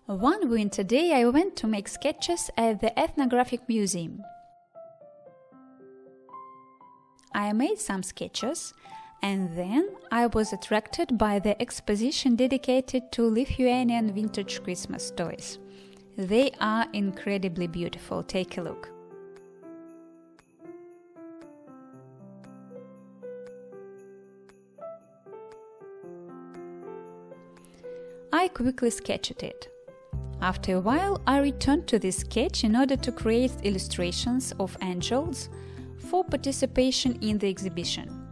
One winter day I went to make sketches at the Ethnographic Museum. I made some sketches, and then I was attracted by the exposition dedicated to Lithuanian vintage Christmas toys. They are incredibly beautiful. Take a look. I quickly sketched it. After a while, I returned to this sketch in order to create illustrations of angels for participation in the exhibition.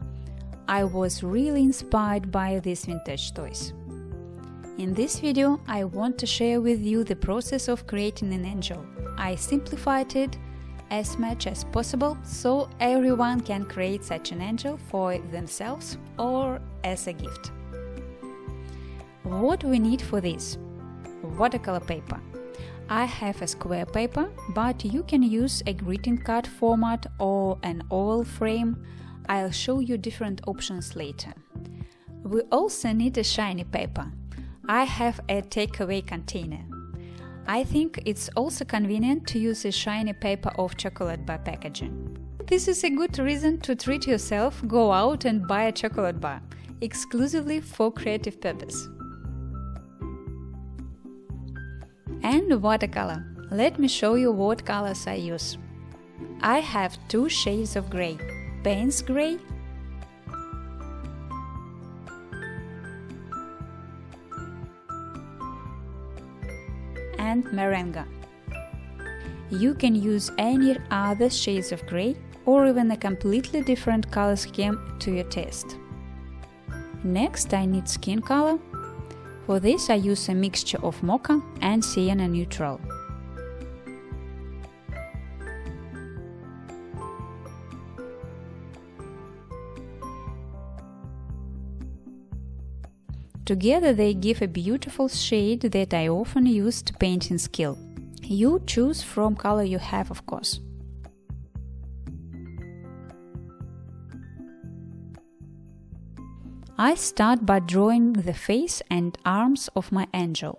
I was really inspired by these vintage toys. In this video, I want to share with you the process of creating an angel. I simplified it as much as possible so everyone can create such an angel for themselves or as a gift. What we need for this? Watercolor paper. I have a square paper, but you can use a greeting card format or an oval frame. I'll show you different options later. We also need a shiny paper. I have a takeaway container. I think it's also convenient to use a shiny paper of chocolate bar packaging. This is a good reason to treat yourself, go out and buy a chocolate bar, exclusively for creative purpose. And watercolor. Let me show you what colors I use. I have two shades of gray: Payne's gray and Merenga. You can use any other shades of gray or even a completely different color scheme to your taste. Next, I need skin color. For this, I use a mixture of mocha and sienna neutral. Together they give a beautiful shade that I often use to paint in skill. You choose from color you have, of course. I start by drawing the face and arms of my angel.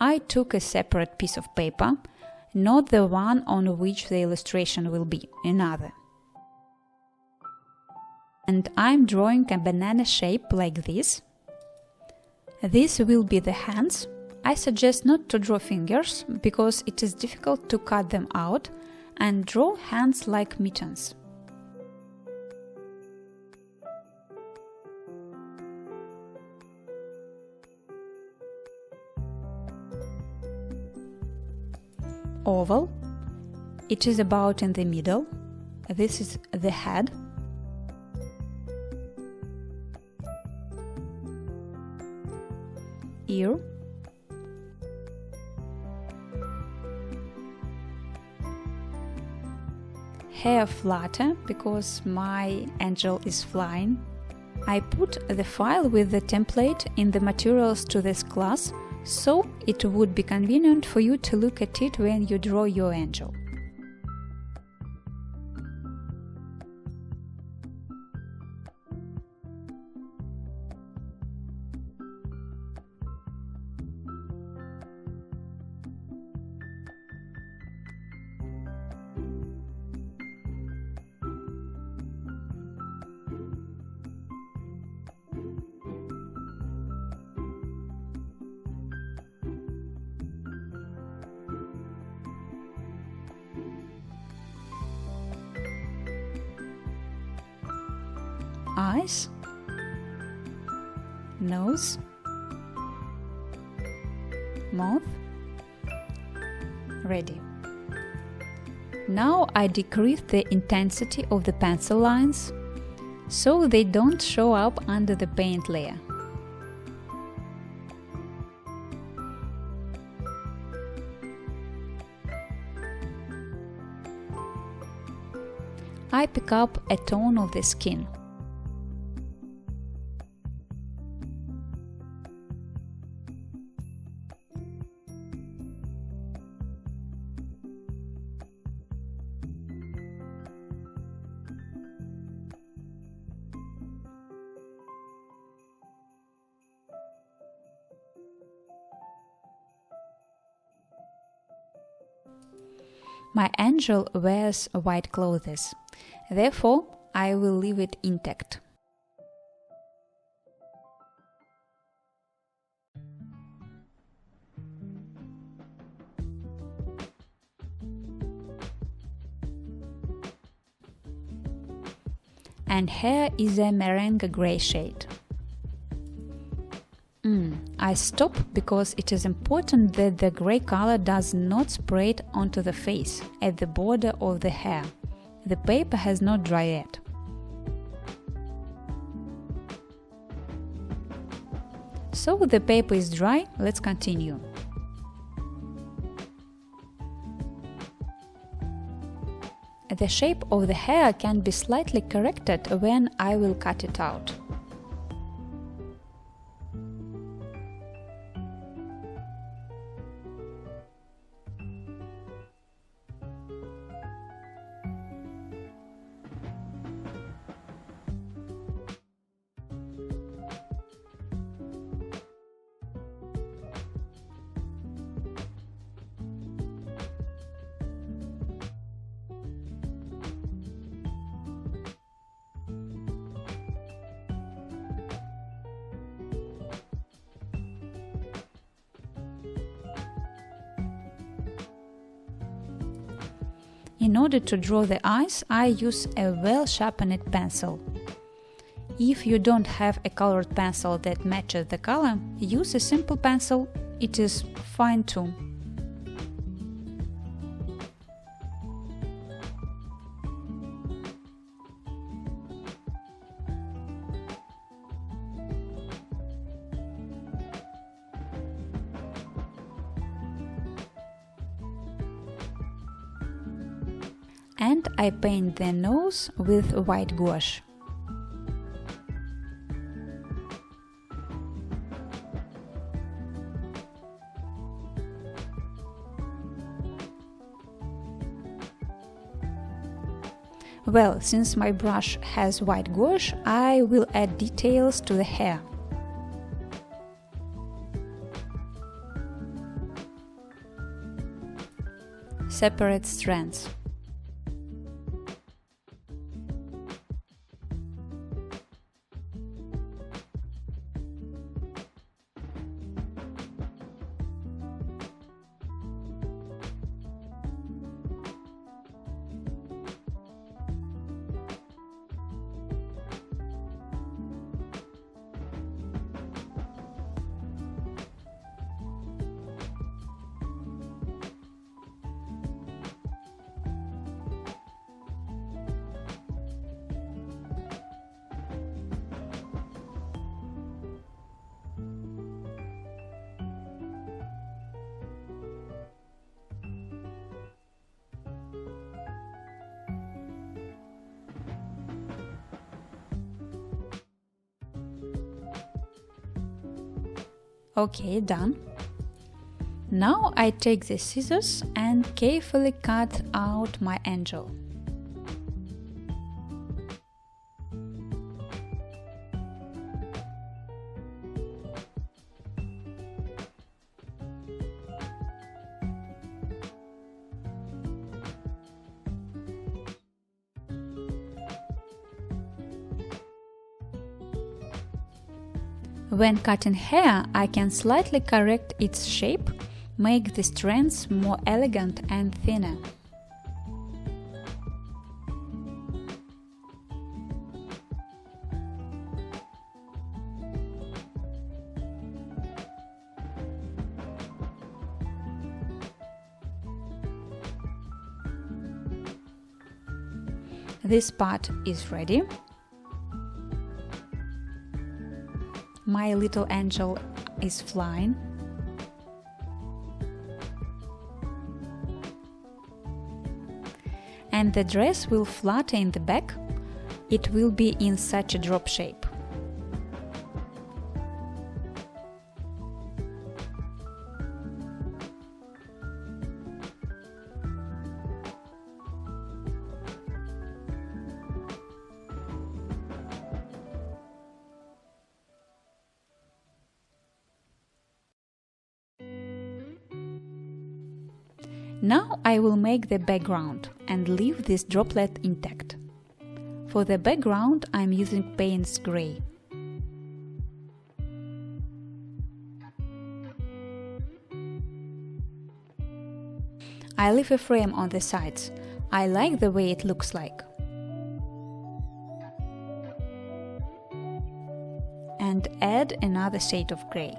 I took a separate piece of paper, not the one on which the illustration will be, another. And I'm drawing a banana shape like this. This will be the hands. I suggest not to draw fingers, because it is difficult to cut them out, and draw hands like mittens. Oval. It is about in the middle. This is the head. Ear. Hair flutter because my angel is flying. I put the file with the template in the materials to this class, so it would be convenient for you to look at it when you draw your angel. Eyes, nose, mouth. Ready. Now I decrease the intensity of the pencil lines so they don't show up under the paint layer. I pick up a tone of the skin. My angel wears white clothes, therefore I will leave it intact. And here is a meringue grey shade. I stop because it is important that the grey color does not spread onto the face at the border of the hair. The paper has not dried yet. So the paper is dry, let's continue. The shape of the hair can be slightly corrected when I will cut it out. In order to draw the eyes, I use a well-sharpened pencil. If you don't have a colored pencil that matches the color, use a simple pencil, it is fine too. And I paint the nose with white gouache. Well, since my brush has white gouache, I will add details to the hair. Separate strands. Okay, done. Now I take the scissors and carefully cut out my angel. When cutting hair, I can slightly correct its shape, make the strands more elegant and thinner. This part is ready. My little angel is flying. And the dress will flutter in the back. It will be in such a drop shape. Now I will make the background and leave this droplet intact. For the background I'm using Payne's Gray. I leave a frame on the sides. I like the way it looks like. And add another shade of gray.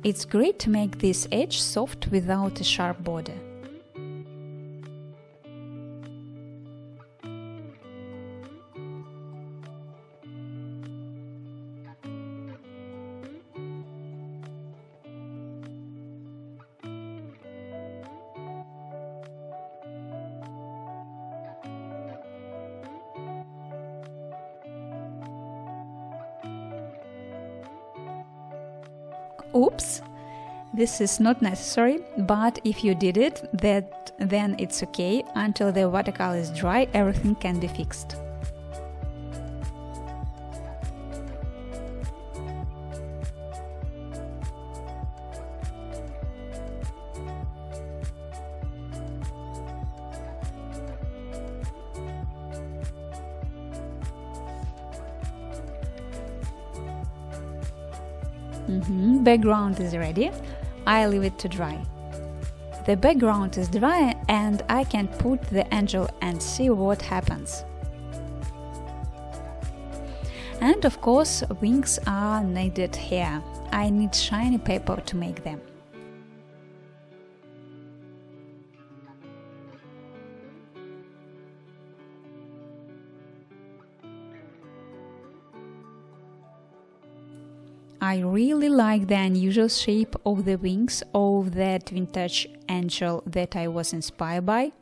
It's great to make this edge soft without a sharp border. Oops, this is not necessary, but if you did it, then it's okay. Until the watercolor is dry, everything can be fixed. Background is ready. I leave it to dry. The background is dry and I can put the angel and see what happens. And of course, wings are needed here. I need shiny paper to make them. I really like the unusual shape of the wings of that vintage angel that I was inspired by.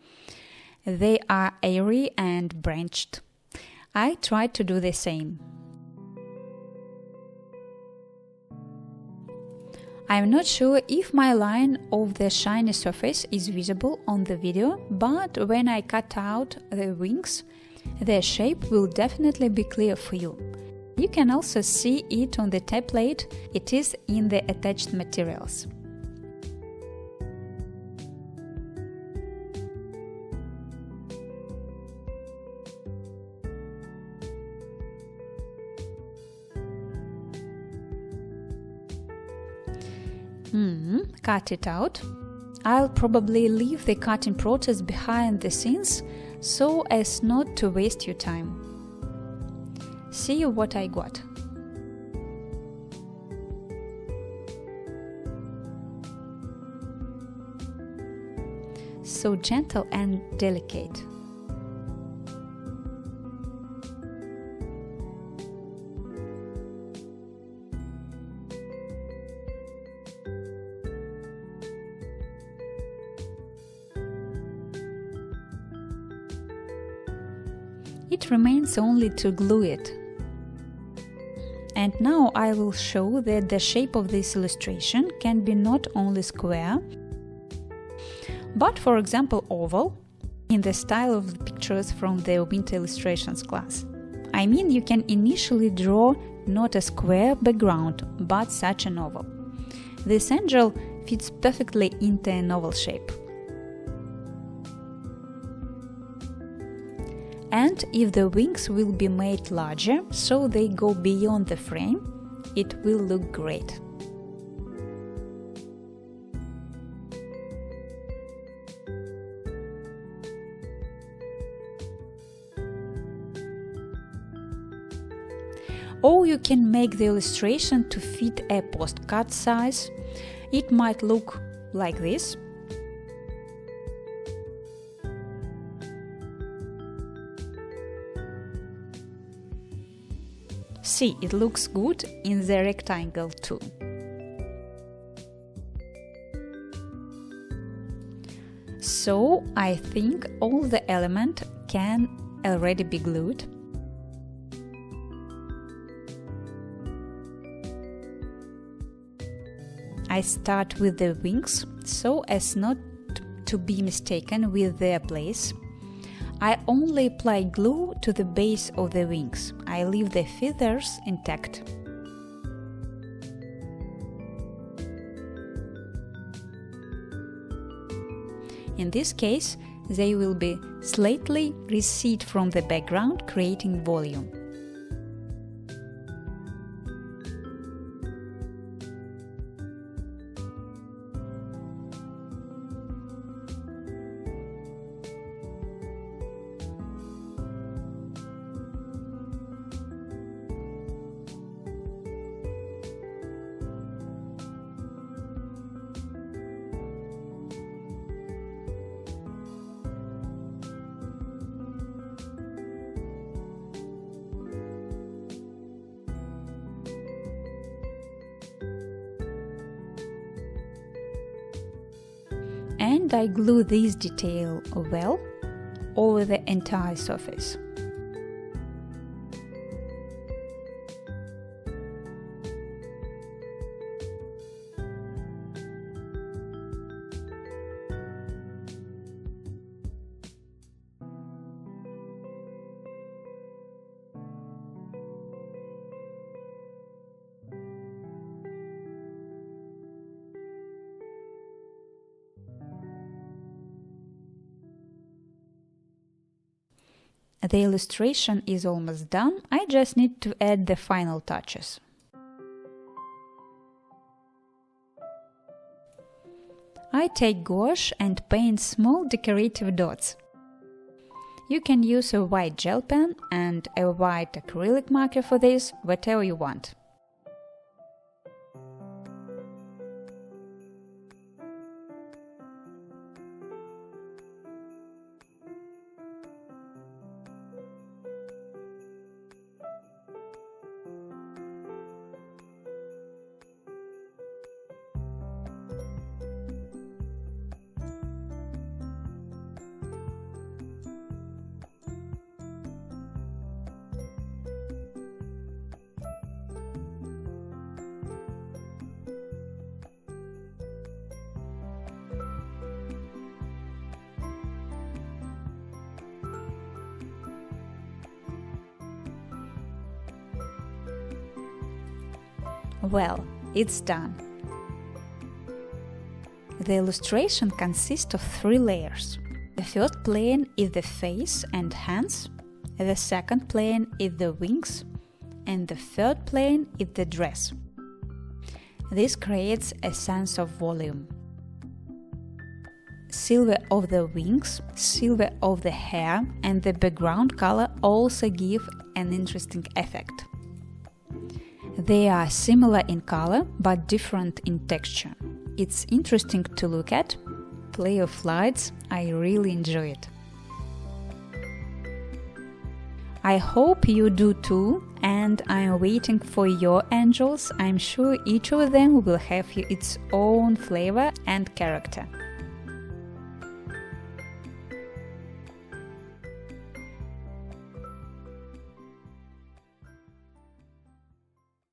They are airy and branched. I tried to do the same. I'm not sure if my line of the shiny surface is visible on the video, but when I cut out the wings, the shape will definitely be clear for you. You can also see it on the template, it is in the attached materials. Cut it out. I'll probably leave the cutting process behind the scenes so as not to waste your time. See what I got. So gentle and delicate. It remains only to glue it. And now I will show that the shape of this illustration can be not only square, but for example oval, in the style of the pictures from the Winter Illustrations class. I mean, you can initially draw not a square background, but such an oval. This angel fits perfectly into an oval shape. And if the wings will be made larger, so they go beyond the frame, it will look great. Or you can make the illustration to fit a postcard size. It might look like this. See, it looks good in the rectangle too. So I think all the elements can already be glued. I start with the wings so as not to be mistaken with their place. I only apply glue to the base of the wings. I leave the feathers intact. In this case, they will be slightly recede from the background, creating volume. And I glue this detail well over the entire surface. The illustration is almost done, I just need to add the final touches. I take gouache and paint small decorative dots. You can use a white gel pen and a white acrylic marker for this, whatever you want. Well, it's done. The illustration consists of 3 layers. The first plane is the face and hands, the second plane is the wings, and the third plane is the dress. This creates a sense of volume. Silver of the wings, silver of the hair, and the background color also give an interesting effect. They are similar in color, but different in texture. It's interesting to look at. Play of lights, I really enjoy it. I hope you do too, and I'm waiting for your angels. I'm sure each of them will have its own flavor and character.